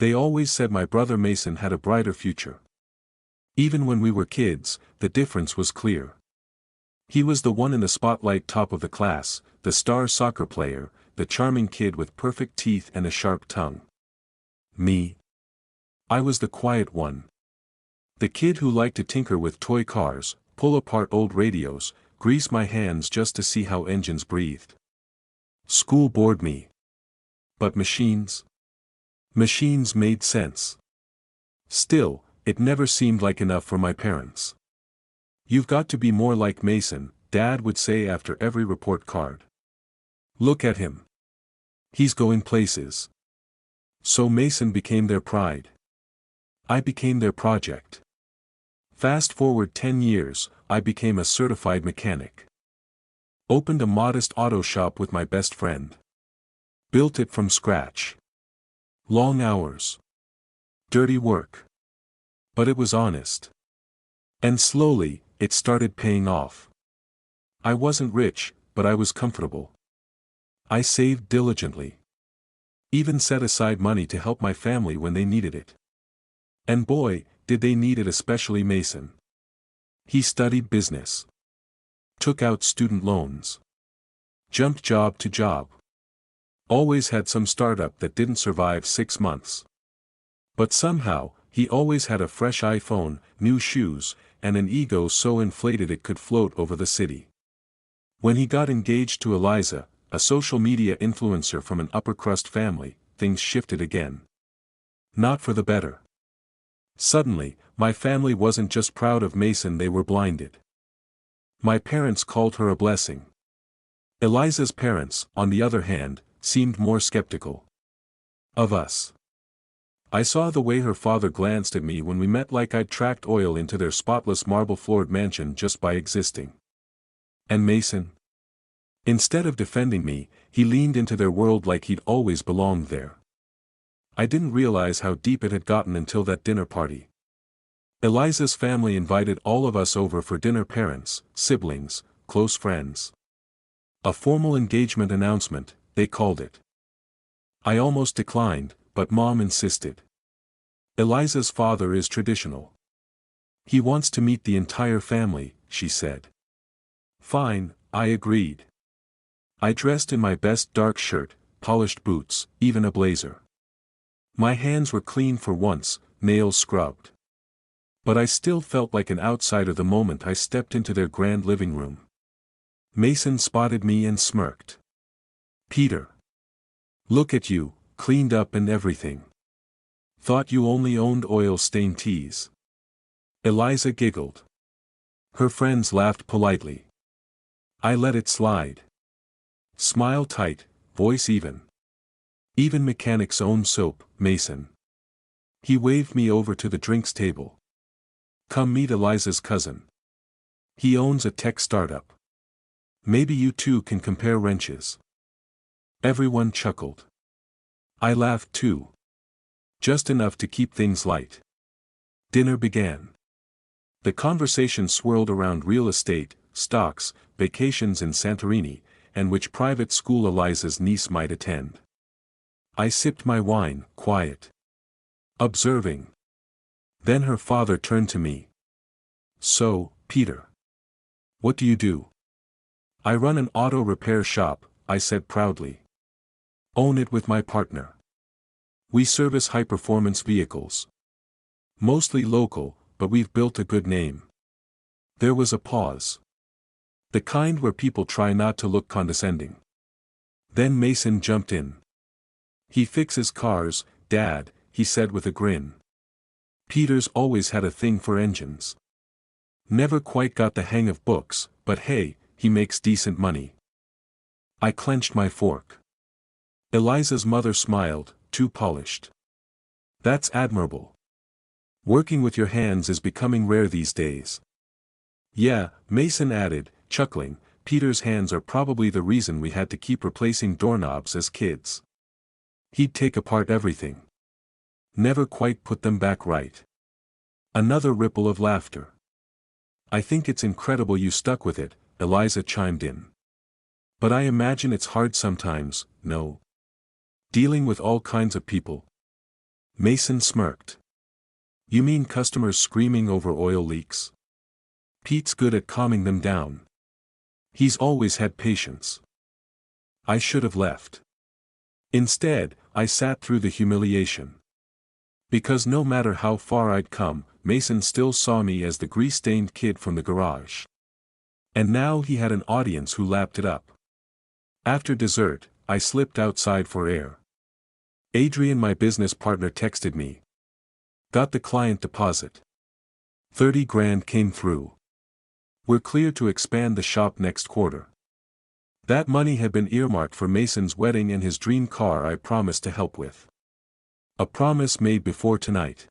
They always said my brother Mason had a brighter future. Even when we were kids, the difference was clear. He was the one in the spotlight, top of the class, the star soccer player, the charming kid with perfect teeth and a sharp tongue. Me? I was the quiet one. The kid who liked to tinker with toy cars, pull apart old radios, grease my hands just to see how engines breathed. School bored me. But machines? Machines made sense. Still, it never seemed like enough for my parents. "You've got to be more like Mason," Dad would say after every report card. "Look at him. He's going places." So Mason became their pride. I became their project. Fast forward 10 years, I became a certified mechanic. Opened a modest auto shop with my best friend. Built it from scratch. Long hours. Dirty work. But it was honest. And slowly, it started paying off. I wasn't rich, but I was comfortable. I saved diligently. Even set aside money to help my family when they needed it. And boy, did they need it, especially Mason. He studied business. Took out student loans. Jumped job to job. Always had some startup that didn't survive 6 months. But somehow, he always had a fresh iPhone, new shoes, and an ego so inflated it could float over the city. When he got engaged to Eliza, a social media influencer from an upper-crust family, things shifted again. Not for the better. Suddenly, my family wasn't just proud of Mason, they were blinded. My parents called her a blessing. Eliza's parents, on the other hand, seemed more skeptical. Of us. I saw the way her father glanced at me when we met, like I'd tracked oil into their spotless marble-floored mansion just by existing. And Mason? Instead of defending me, he leaned into their world like he'd always belonged there. I didn't realize how deep it had gotten until that dinner party. Eliza's family invited all of us over for dinner, parents, siblings, close friends. A formal engagement announcement, they called it. I almost declined, but Mom insisted. Eliza's father is traditional. He wants to meet the entire family, she said. Fine, I agreed. I dressed in my best dark shirt, polished boots, even a blazer. My hands were clean for once, nails scrubbed. But I still felt like an outsider the moment I stepped into their grand living room. Mason spotted me and smirked. "Peter. Look at you, cleaned up and everything. Thought you only owned oil-stained tees." Eliza giggled. Her friends laughed politely. I let it slide. Smile tight, voice even. Even mechanics own soap, Mason. He waved me over to the drinks table. "Come meet Eliza's cousin. He owns a tech startup. Maybe you two can compare wrenches." Everyone chuckled. I laughed too. Just enough to keep things light. Dinner began. The conversation swirled around real estate, stocks, vacations in Santorini, and which private school Eliza's niece might attend. I sipped my wine, quiet. Observing. Then her father turned to me. "So, Peter. What do you do?" "I run an auto repair shop," I said proudly. "Own it with my partner. We service high-performance vehicles. Mostly local, but we've built a good name." There was a pause. The kind where people try not to look condescending. Then Mason jumped in. "He fixes cars, Dad," he said with a grin. "Peter's always had a thing for engines. Never quite got the hang of books, but hey, he makes decent money." I clenched my fork. Eliza's mother smiled, too polished. "That's admirable. Working with your hands is becoming rare these days." "Yeah," Mason added, chuckling, "Peter's hands are probably the reason we had to keep replacing doorknobs as kids. He'd take apart everything. Never quite put them back right." Another ripple of laughter. "I think it's incredible you stuck with it," Eliza chimed in. "But I imagine it's hard sometimes, no? Dealing with all kinds of people." Mason smirked. You mean customers screaming over oil leaks? Pete's good at calming them down. He's always had patience. I should have left. Instead, I sat through the humiliation. Because no matter how far I'd come, Mason still saw me as the grease-stained kid from the garage. And now he had an audience who lapped it up. After dessert, I slipped outside for air. Adrian, my business partner, texted me. Got the client deposit. 30 grand came through. We're clear to expand the shop next quarter. That money had been earmarked for Mason's wedding and his dream car I promised to help with. A promise made before tonight.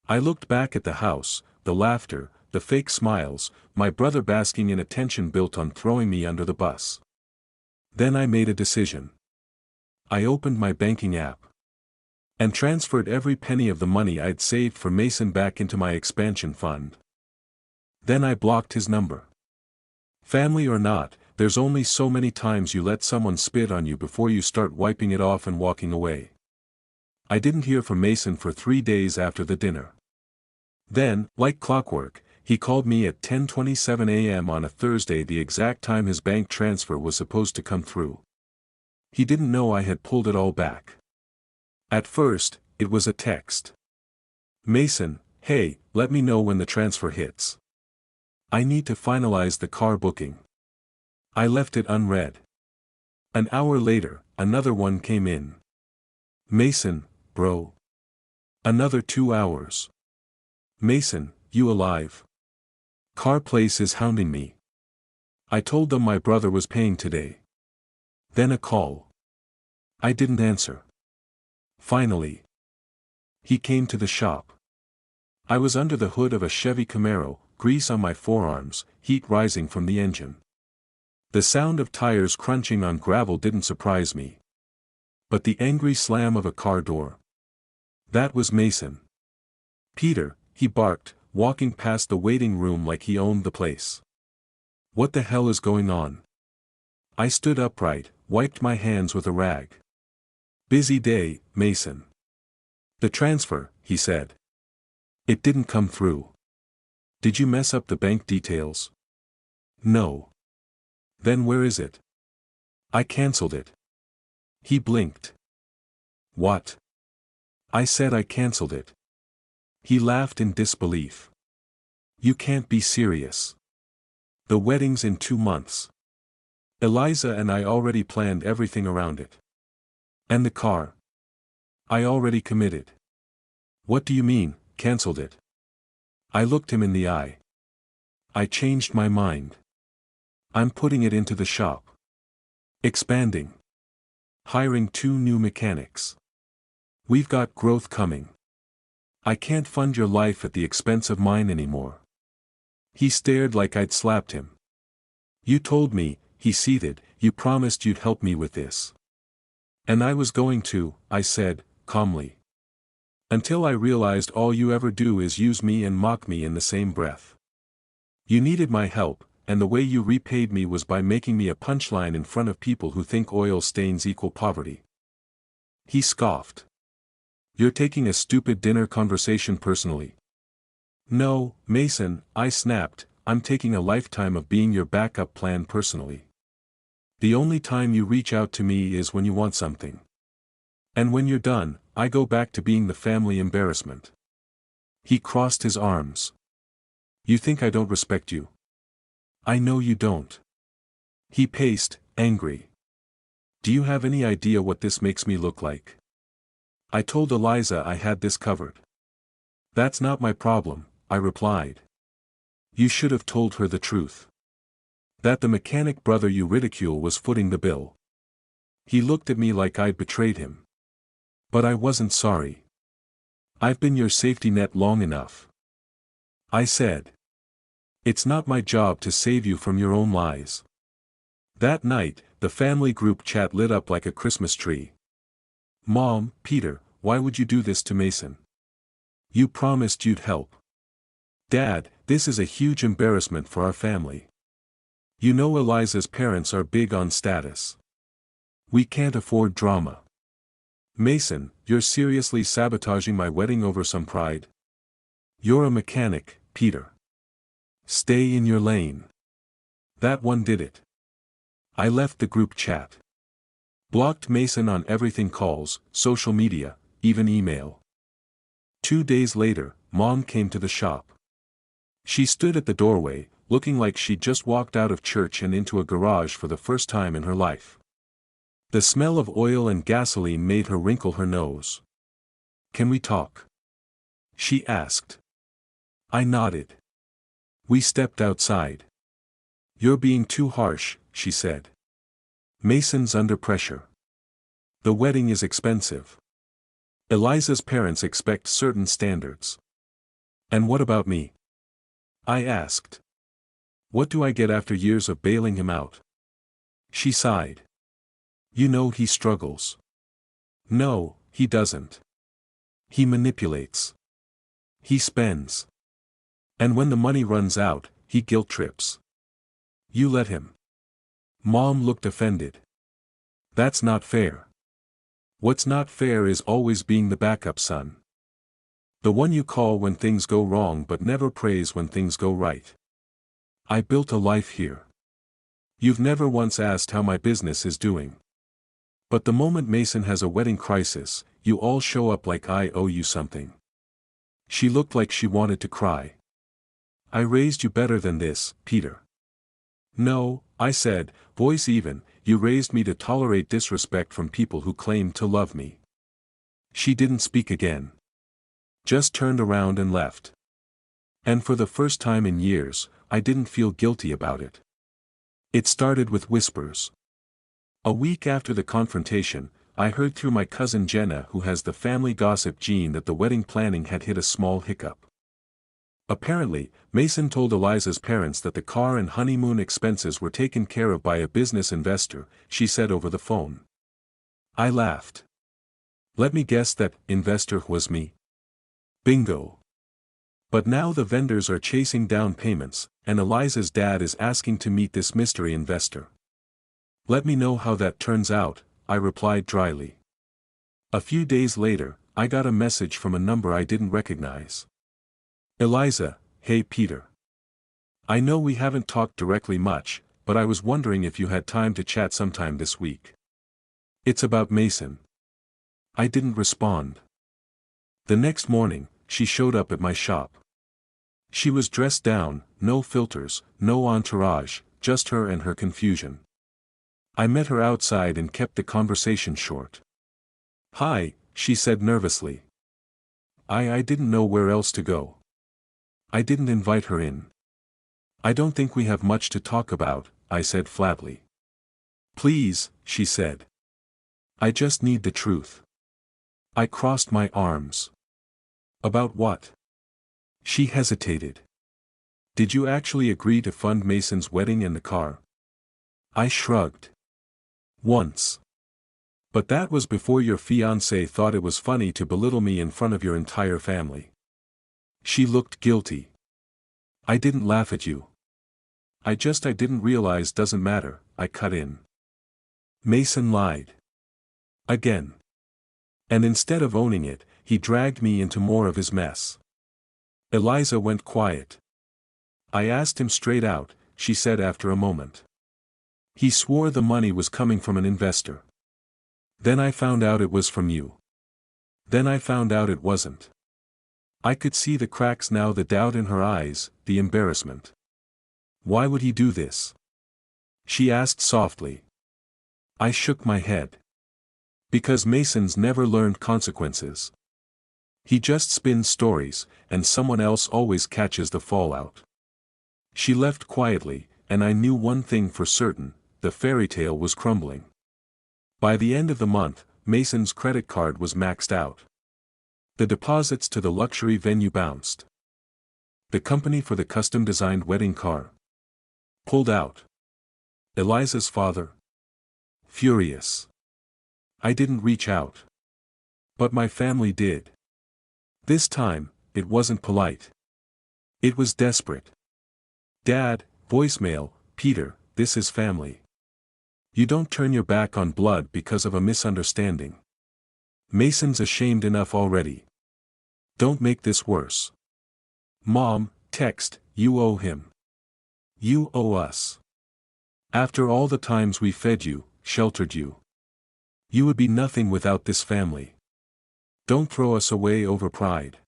I looked back at the house, the laughter, the fake smiles, my brother basking in attention built on throwing me under the bus. Then I made a decision. I opened my banking app. And transferred every penny of the money I'd saved for Mason back into my expansion fund. Then I blocked his number. Family or not, there's only so many times you let someone spit on you before you start wiping it off and walking away. I didn't hear from Mason for 3 days after the dinner. Then, like clockwork, he called me at 10:27 a.m. on a Thursday, the exact time his bank transfer was supposed to come through. He didn't know I had pulled it all back. At first, it was a text. Mason, hey, let me know when the transfer hits. I need to finalize the car booking. I left it unread. An hour later, another one came in. Mason, bro. Another 2 hours. Mason, you alive? Car place is hounding me. I told them my brother was paying today. Then a call. I didn't answer. Finally. He came to the shop. I was under the hood of a Chevy Camaro, grease on my forearms, heat rising from the engine. The sound of tires crunching on gravel didn't surprise me. But the angry slam of a car door. That was Mason. Peter, he barked, walking past the waiting room like he owned the place. What the hell is going on? I stood upright, wiped my hands with a rag. Busy day, Mason. The transfer, he said. It didn't come through. Did you mess up the bank details? No. Then where is it? I canceled it. He blinked. What? I said I canceled it. He laughed in disbelief. You can't be serious. The wedding's in 2 months. Eliza and I already planned everything around it. And the car? I already committed. What do you mean, canceled it? I looked him in the eye. I changed my mind. I'm putting it into the shop. Expanding. Hiring 2 new mechanics. We've got growth coming. I can't fund your life at the expense of mine anymore. He stared like I'd slapped him. You told me, he seethed, you promised you'd help me with this. And I was going to, I said, calmly. Until I realized all you ever do is use me and mock me in the same breath. You needed my help, and the way you repaid me was by making me a punchline in front of people who think oil stains equal poverty. He scoffed. You're taking a stupid dinner conversation personally. No, Mason, I snapped, I'm taking a lifetime of being your backup plan personally. The only time you reach out to me is when you want something. And when you're done, I go back to being the family embarrassment. He crossed his arms. You think I don't respect you? I know you don't. He paced, angry. Do you have any idea what this makes me look like? I told Eliza I had this covered. That's not my problem, I replied. You should have told her the truth. That the mechanic brother you ridicule was footing the bill. He looked at me like I'd betrayed him. But I wasn't sorry. I've been your safety net long enough. I said. It's not my job to save you from your own lies. That night, the family group chat lit up like a Christmas tree. Mom, Peter, why would you do this to Mason? You promised you'd help. Dad, this is a huge embarrassment for our family. You know Eliza's parents are big on status. We can't afford drama. Mason, you're seriously sabotaging my wedding over some pride? You're a mechanic, Peter. Stay in your lane. That one did it. I left the group chat. Blocked Mason on everything: calls, social media, even email. 2 days later, Mom came to the shop. She stood at the doorway, looking like she'd just walked out of church and into a garage for the first time in her life. The smell of oil and gasoline made her wrinkle her nose. "Can we talk?" she asked. I nodded. We stepped outside. "You're being too harsh," she said. "Mason's under pressure. The wedding is expensive. Eliza's parents expect certain standards." "And what about me?" I asked. "What do I get after years of bailing him out?" She sighed. "You know he struggles." "No, he doesn't. He manipulates. He spends. And when the money runs out, he guilt trips. You let him." Mom looked offended. "That's not fair." "What's not fair is always being the backup son. The one you call when things go wrong but never praise when things go right. I built a life here. You've never once asked how my business is doing. But the moment Mason has a wedding crisis, you all show up like I owe you something." She looked like she wanted to cry. "I raised you better than this, Peter." "No," I said, voice even, "you raised me to tolerate disrespect from people who claimed to love me." She didn't speak again. Just turned around and left. And for the first time in years, I didn't feel guilty about it. It started with whispers. A week after the confrontation, I heard through my cousin Jenna, who has the family gossip gene, that the wedding planning had hit a small hiccup. Apparently, Mason told Eliza's parents that the car and honeymoon expenses were taken care of by a business investor, she said over the phone. I laughed. "Let me guess, that investor was me." Bingo. But now the vendors are chasing down payments, and Eliza's dad is asking to meet this mystery investor. "Let me know how that turns out," I replied dryly. A few days later, I got a message from a number I didn't recognize. "Eliza, hey Peter. I know we haven't talked directly much, but I was wondering if you had time to chat sometime this week. It's about Mason." I didn't respond. The next morning, she showed up at my shop. She was dressed down, no filters, no entourage, just her and her confusion. I met her outside and kept the conversation short. "Hi," she said nervously. I didn't know where else to go. I didn't invite her in." "I don't think we have much to talk about," I said flatly. "Please," she said. "I just need the truth." I crossed my arms. "About what?" She hesitated. "Did you actually agree to fund Mason's wedding and the car?" I shrugged. "Once. But that was before your fiance thought it was funny to belittle me in front of your entire family." She looked guilty. "I didn't laugh at you. I didn't realize." "Doesn't matter," I cut in. "Mason lied. Again. And instead of owning it, he dragged me into more of his mess." Eliza went quiet. "I asked him straight out," she said after a moment. "He swore the money was coming from an investor. Then I found out it was from you. Then I found out it wasn't." I could see the cracks now, the doubt in her eyes, the embarrassment. "Why would he do this?" she asked softly. I shook my head. "Because Mason's never learned consequences. He just spins stories, and someone else always catches the fallout." She left quietly, and I knew one thing for certain: the fairy tale was crumbling. By the end of the month, Mason's credit card was maxed out. The deposits to the luxury venue bounced. The company for the custom-designed wedding car pulled out. Eliza's father? Furious. I didn't reach out. But my family did. This time, it wasn't polite. It was desperate. "Dad, voicemail, Peter, this is family. You don't turn your back on blood because of a misunderstanding." Mason's ashamed enough already. Don't make this worse. Mom, text, you owe him. You owe us. After all the times we fed you, sheltered you. You would be nothing without this family. Don't throw us away over pride.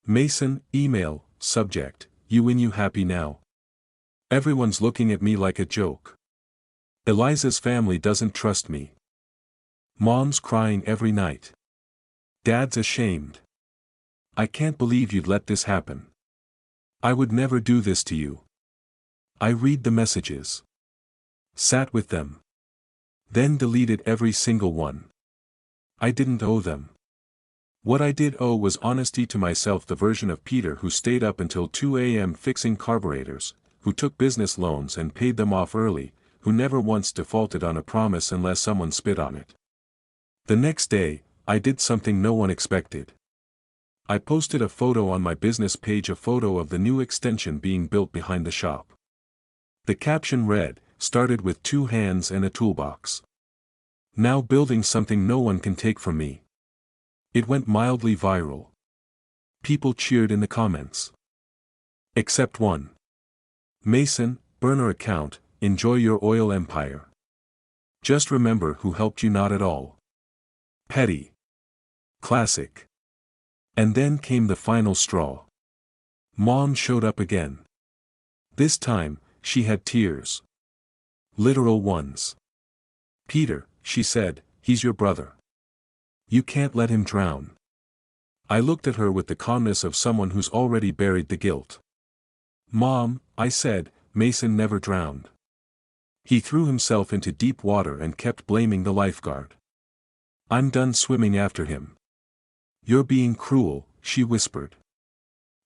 Mason, email, subject, you happy now? Everyone's looking at me like a joke. Eliza's family doesn't trust me. Mom's crying every night. Dad's ashamed. I can't believe you'd let this happen. I would never do this to you. I read the messages. Sat with them. Then deleted every single one. I didn't owe them. What I did owe was honesty to myself, the version of Peter who stayed up until 2 a.m. fixing carburetors, who took business loans and paid them off early, who never once defaulted on a promise unless someone spit on it. The next day, I did something no one expected. I posted a photo on my business page, a photo of the new extension being built behind the shop. The caption read, "Started with 2 hands and a toolbox. Now building something no one can take from me." It went mildly viral. People cheered in the comments. Except one. Mason, burner account, enjoy your oil empire. Just remember who helped you, not at all. Petty. Classic. And then came the final straw. Mom showed up again. This time, she had tears. Literal ones. "Peter," she said, "he's your brother. You can't let him drown." I looked at her with the calmness of someone who's already buried the guilt. "Mom," I said, "Mason never drowned. He threw himself into deep water and kept blaming the lifeguard. I'm done swimming after him." "You're being cruel," she whispered.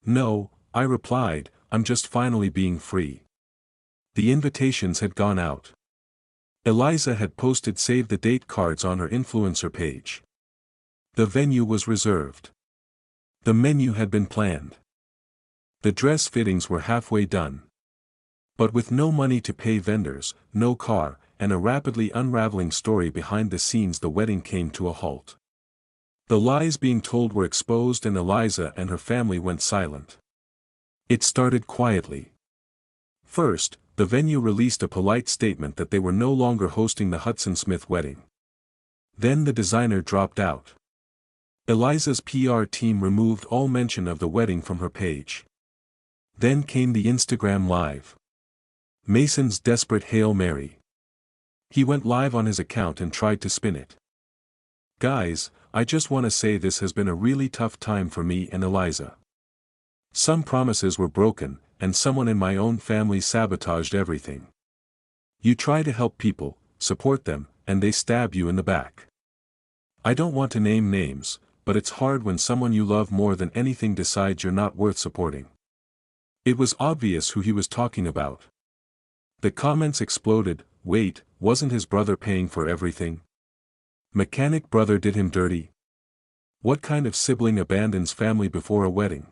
"No," I replied, "I'm just finally being free." The invitations had gone out. Eliza had posted save the date cards on her influencer page. The venue was reserved. The menu had been planned. The dress fittings were halfway done. But with no money to pay vendors, no car, and a rapidly unraveling story behind the scenes, the wedding came to a halt. The lies being told were exposed and Eliza and her family went silent. It started quietly. First, the venue released a polite statement that they were no longer hosting the Hudson Smith wedding. Then the designer dropped out. Eliza's PR team removed all mention of the wedding from her page. Then came the Instagram Live. Mason's desperate Hail Mary. He went live on his account and tried to spin it. "Guys, I just want to say this has been a really tough time for me and Eliza. Some promises were broken, and someone in my own family sabotaged everything. You try to help people, support them, and they stab you in the back. I don't want to name names, but it's hard when someone you love more than anything decides you're not worth supporting." It was obvious who he was talking about. The comments exploded. Wait, wasn't his brother paying for everything? Mechanic brother did him dirty? What kind of sibling abandons family before a wedding?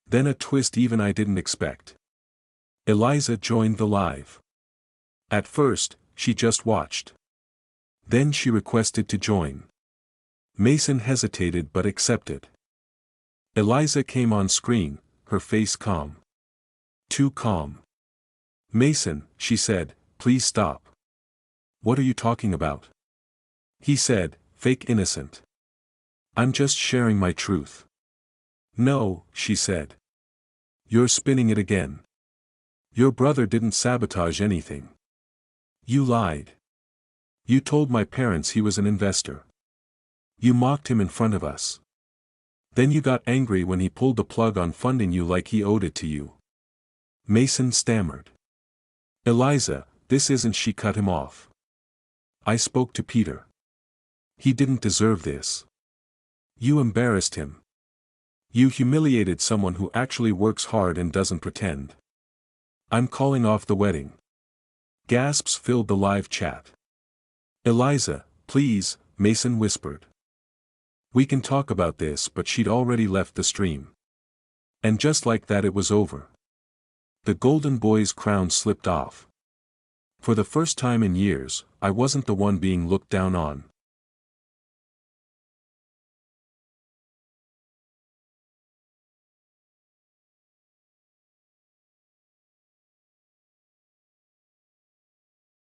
Then a twist even I didn't expect. Eliza joined the live. At first, she just watched. Then she requested to join. Mason hesitated but accepted. Eliza came on screen, her face calm. Too calm. "Mason," she said, "please stop." "What are you talking about?" He said, "Fake innocent. I'm just sharing my truth." "No," she said. "You're spinning it again. Your brother didn't sabotage anything. You lied. You told my parents he was an investor. You mocked him in front of us. Then you got angry when he pulled the plug on funding you like he owed it to you." Mason stammered. "Eliza, this isn't," she cut him off. "I spoke to Peter. He didn't deserve this. You embarrassed him. You humiliated someone who actually works hard and doesn't pretend. I'm calling off the wedding." Gasps filled the live chat. "Eliza, please," Mason whispered. "We can talk about this," but she'd already left the stream. And just like that it was over. The golden boy's crown slipped off. For the first time in years, I wasn't the one being looked down on.